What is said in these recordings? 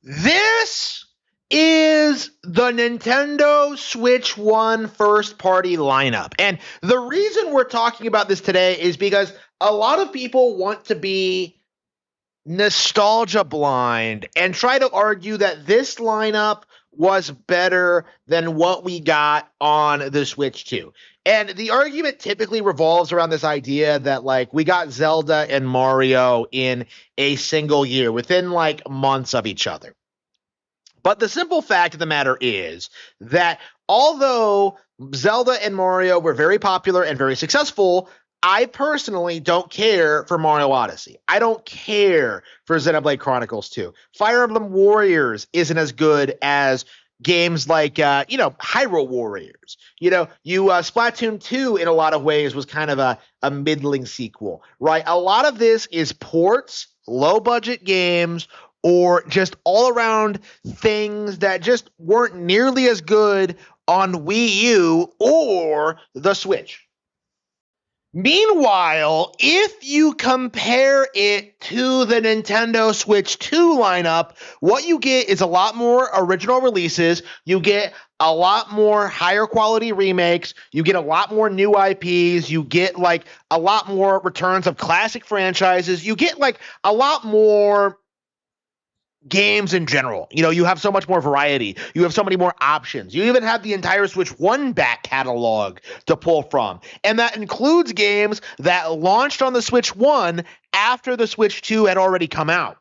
This is the Nintendo Switch 1 first party lineup. And the reason we're talking about this today is because a lot of people want to be nostalgia blind and try to argue that this lineup was better than what we got on the Switch 2. And the argument typically revolves around this idea that like we got Zelda and Mario in a single year within like months of each other. But the simple fact of the matter is that although Zelda and Mario were very popular and very successful, I personally don't care for Mario Odyssey. I don't care for Xenoblade Chronicles 2. Fire Emblem Warriors isn't as good as games like Hyrule Warriors. Splatoon 2 in a lot of ways was kind of a middling sequel, right? A lot of this is ports, low budget games, or just all around things that just weren't nearly as good on Wii U or the Switch. Meanwhile, if you compare it to the Nintendo Switch 2 lineup, what you get is a lot more original releases. You get a lot more higher quality remakes. You get a lot more new IPs. You get like a lot more returns of classic franchises. You get like a lot more games in general. You have so much more variety. You have so many more options. You even have the entire Switch 1 back catalog to pull from. And that includes games that launched on the Switch 1 after the Switch 2 had already come out.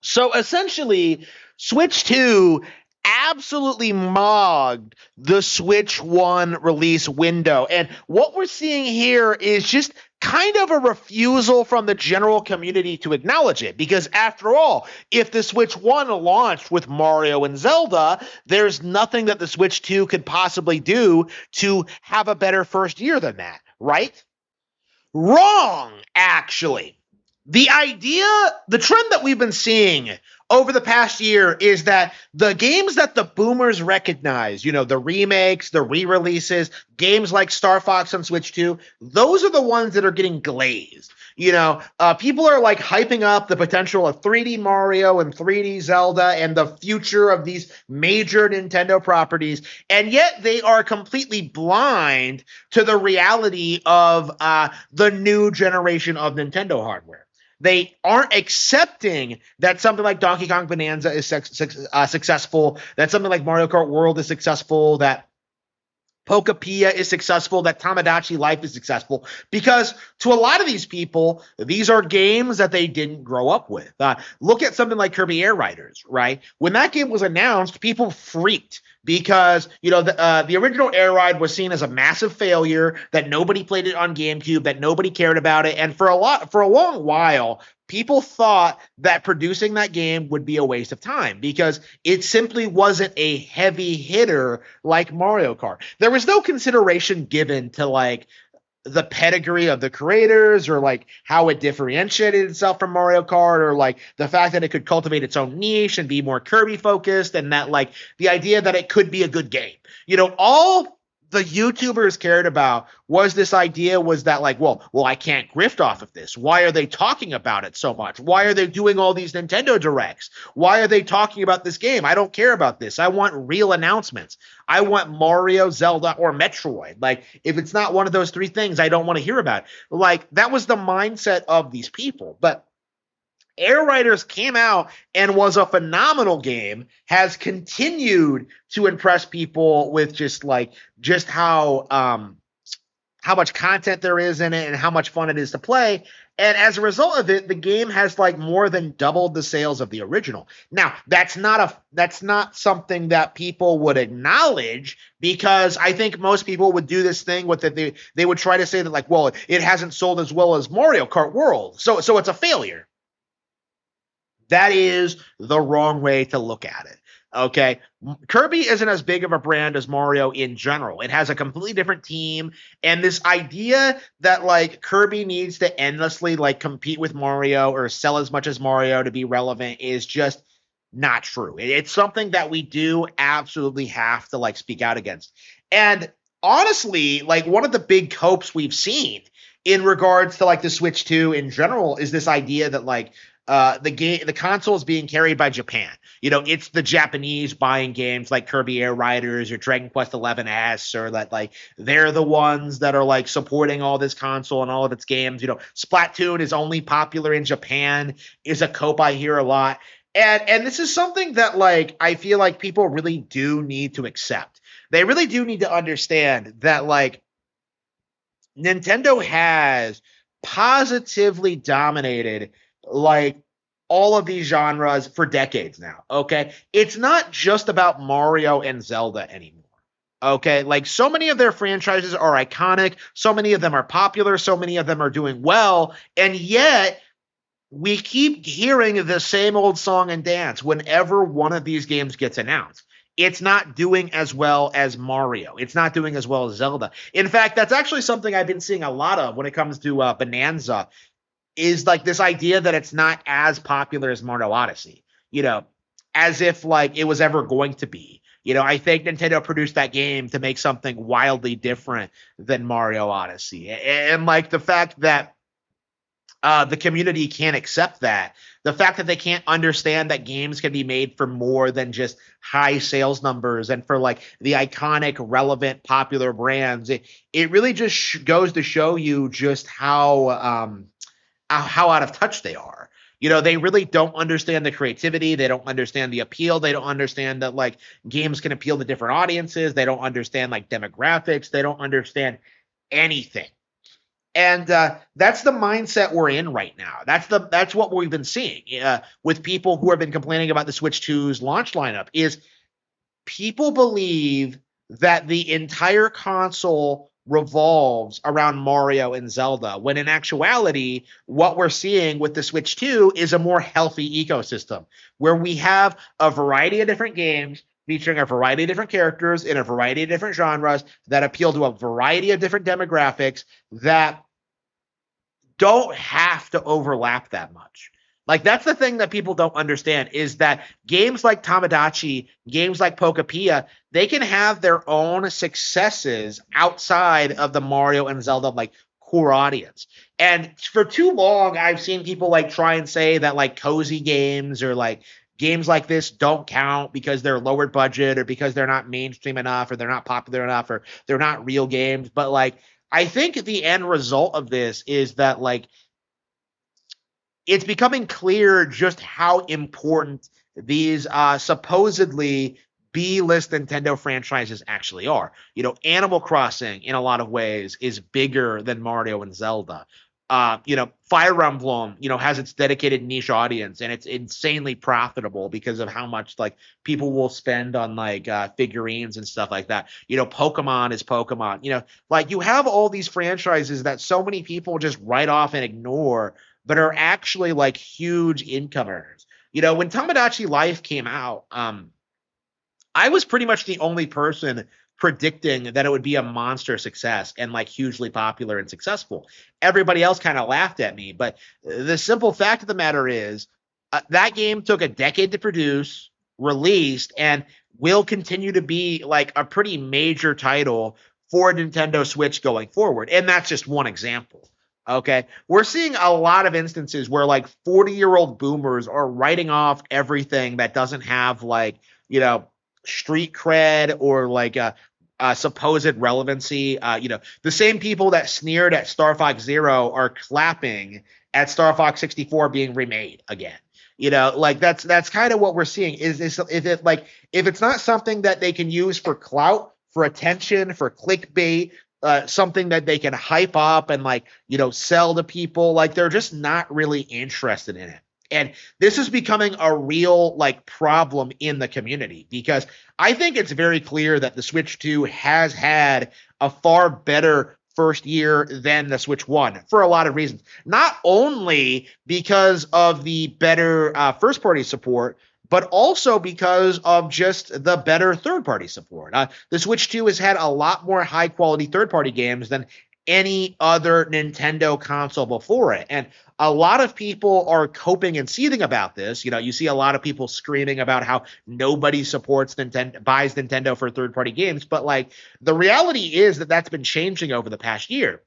So essentially, Switch 2 absolutely mogged the Switch 1 release window. And what we're seeing here is just kind of a refusal from the general community to acknowledge it. Because after all, if the Switch 1 launched with Mario and Zelda, there's nothing that the Switch 2 could possibly do to have a better first year than that, right? Wrong, actually. The trend that we've been seeing over the past year is that the games that the boomers recognize, the remakes, the re-releases, games like Star Fox on Switch 2, those are the ones that are getting glazed. People are like hyping up the potential of 3D Mario and 3D Zelda and the future of these major Nintendo properties, and yet they are completely blind to the reality of the new generation of Nintendo hardware. They aren't accepting that something like Donkey Kong Bonanza is successful, that something like Mario Kart World is successful, that Pokapia is successful, that Tamagotchi Life is successful, because to a lot of these people, these are games that they didn't grow up with. Look at something like Kirby Air Riders, right? When that game was announced, people freaked because the original Air Ride was seen as a massive failure, that nobody played it on GameCube, that nobody cared about it, and for a long while, people thought that producing that game would be a waste of time because it simply wasn't a heavy hitter like Mario Kart. There was no consideration given to like the pedigree of the creators or like how it differentiated itself from Mario Kart or like the fact that it could cultivate its own niche and be more Kirby focused and that like the idea that it could be a good game. All the YouTubers cared about was this idea was that like, well, I can't grift off of this. Why are they talking about it so much? Why are they doing all these Nintendo Directs? Why are they talking about this game? I don't care about this. I want real announcements. I want Mario, Zelda, or Metroid. Like, if it's not one of those three things, I don't want to hear about it. Like, that was the mindset of these people. But Air Riders came out and was a phenomenal game, has continued to impress people with just how much content there is in it and how much fun it is to play. And as a result of it, the game has like more than doubled the sales of the original. Now, that's not something that people would acknowledge because I think most people would do this thing with it. They would try to say that like, well, it hasn't sold as well as Mario Kart World. So it's a failure. That is the wrong way to look at it. Okay. Kirby isn't as big of a brand as Mario in general. It has a completely different team. And this idea that like Kirby needs to endlessly like compete with Mario or sell as much as Mario to be relevant is just not true. It's something that we do absolutely have to like speak out against. And honestly, like one of the big hopes we've seen in regards to like the Switch 2 in general is this idea that like the console is being carried by Japan. It's the Japanese buying games like Kirby Air Riders or Dragon Quest XI or that, like, they're the ones that are like supporting all this console and all of its games. Splatoon is only popular in Japan, is a cope I hear a lot. And this is something that, like, I feel like people really do need to accept. They really do need to understand that, like, Nintendo has positively dominated, like, all of these genres for decades now. Okay. It's not just about Mario and Zelda anymore. Okay. Like, so many of their franchises are iconic. So many of them are popular. So many of them are doing well. And yet, we keep hearing the same old song and dance whenever one of these games gets announced. It's not doing as well as Mario. It's not doing as well as Zelda. In fact, that's actually something I've been seeing a lot of when it comes to Bonanza, is like this idea that it's not as popular as Mario Odyssey, as if like it was ever going to be. I think Nintendo produced that game to make something wildly different than Mario Odyssey. And like the fact that the community can't accept that. The fact that they can't understand that games can be made for more than just high sales numbers and for like the iconic, relevant, popular brands. It really just goes to show you just how out of touch they are. They really don't understand the creativity. They don't understand the appeal. They don't understand that like games can appeal to different audiences. They don't understand like demographics. They don't understand anything. And that's the mindset we're in right now. That's what we've been seeing with people who have been complaining about the Switch 2's launch lineup. Is people believe that the entire console revolves around Mario and Zelda, when in actuality, what we're seeing with the Switch 2 is a more healthy ecosystem where we have a variety of different games featuring a variety of different characters in a variety of different genres that appeal to a variety of different demographics that don't have to overlap that much. Like, that's the thing that people don't understand, is that games like Tamagotchi, games like Pokepia, they can have their own successes outside of the Mario and Zelda like core audience. And for too long, I've seen people like try and say that like cozy games or like games like this don't count because they're lower budget or because they're not mainstream enough or they're not popular enough or they're not real games. But like, I think the end result of this is that like it's becoming clear just how important these supposedly B-list Nintendo franchises actually are. Animal Crossing in a lot of ways is bigger than Mario and Zelda. Fire Emblem, has its dedicated niche audience and it's insanely profitable because of how much like people will spend on like figurines and stuff like that. Pokemon is Pokemon. Like, you have all these franchises that so many people just write off and ignore, but are actually like huge income earners. When Tamagotchi Life came out, I was pretty much the only person predicting that it would be a monster success and like hugely popular and successful. Everybody else kind of laughed at me, but the simple fact of the matter is that game took a decade to produce, released, and will continue to be like a pretty major title for Nintendo Switch going forward. And that's just one example. Okay. We're seeing a lot of instances where like 40-year-old boomers are writing off everything that doesn't have like, street cred or like a supposed relevancy. The same people that sneered at Star Fox Zero are clapping at Star Fox 64 being remade again. Like that's kind of what we're seeing. Is if it's not something that they can use for clout, for attention, for clickbait, something that they can hype up and like sell to people, like they're just not really interested in it. And this is becoming a real like problem in the community, because I think it's very clear that the Switch 2 has had a far better first year than the Switch 1 for a lot of reasons. Not only because of the better first-party support, but also because of just the better third-party support. The Switch 2 has had a lot more high-quality third-party games than any other Nintendo console before it. And a lot of people are coping and seething about this. You see a lot of people screaming about how nobody supports Nintendo, buys Nintendo for third-party games. But like, the reality is that that's been changing over the past year.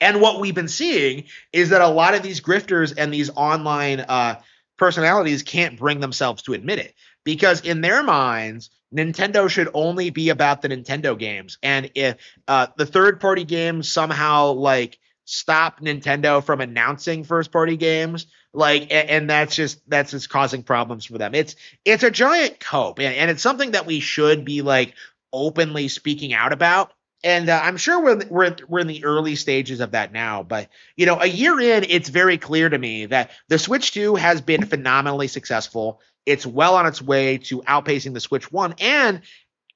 And what we've been seeing is that a lot of these grifters and these online personalities can't bring themselves to admit it because in their minds, Nintendo should only be about the Nintendo games. And if the third party games somehow like stop Nintendo from announcing first party games, like, and that's just causing problems for them. It's a giant cope, and it's something that we should be like openly speaking out about. And I'm sure we're in the early stages of that now, but a year in, it's very clear to me that the Switch 2 has been phenomenally successful. It's well on its way to outpacing the Switch 1, and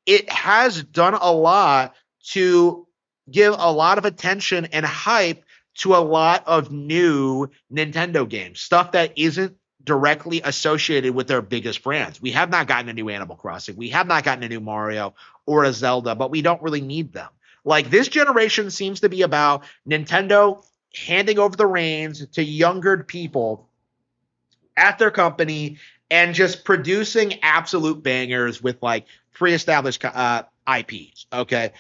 it has done a lot to give a lot of attention and hype to a lot of new Nintendo games, stuff that isn't directly associated with their biggest brands. We have not gotten a new Animal Crossing. We have not gotten a new Mario or a Zelda, but we don't really need them. Like this generation seems to be about Nintendo handing over the reins to younger people at their company and just producing absolute bangers with like pre-established IPs. Okay.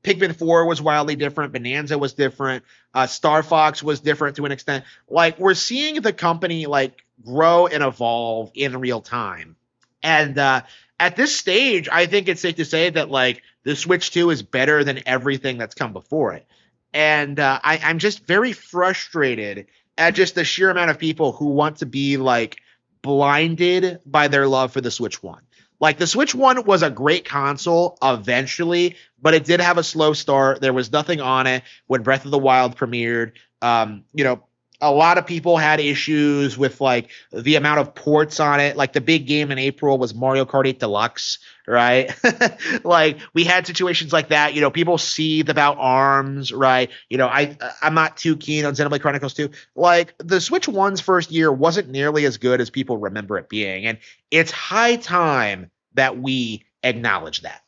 Pikmin 4 was wildly different. Bonanza was different. Star Fox was different to an extent. Like we're seeing the company like grow and evolve in real time. And at this stage, I think it's safe to say that like the Switch 2 is better than everything that's come before it. And I'm just very frustrated at just the sheer amount of people who want to be like blinded by their love for the Switch 1. Like the Switch 1 was a great console eventually, but it did have a slow start. There was nothing on it when Breath of the Wild premiered. A lot of people had issues with like the amount of ports on it. Like the big game in April was Mario Kart 8 Deluxe, right? Like we had situations like that. People seethed about ARMS, right? I'm not too keen on Xenoblade Chronicles 2. Like the Switch 1's first year wasn't nearly as good as people remember it being, and it's high time that we acknowledge that.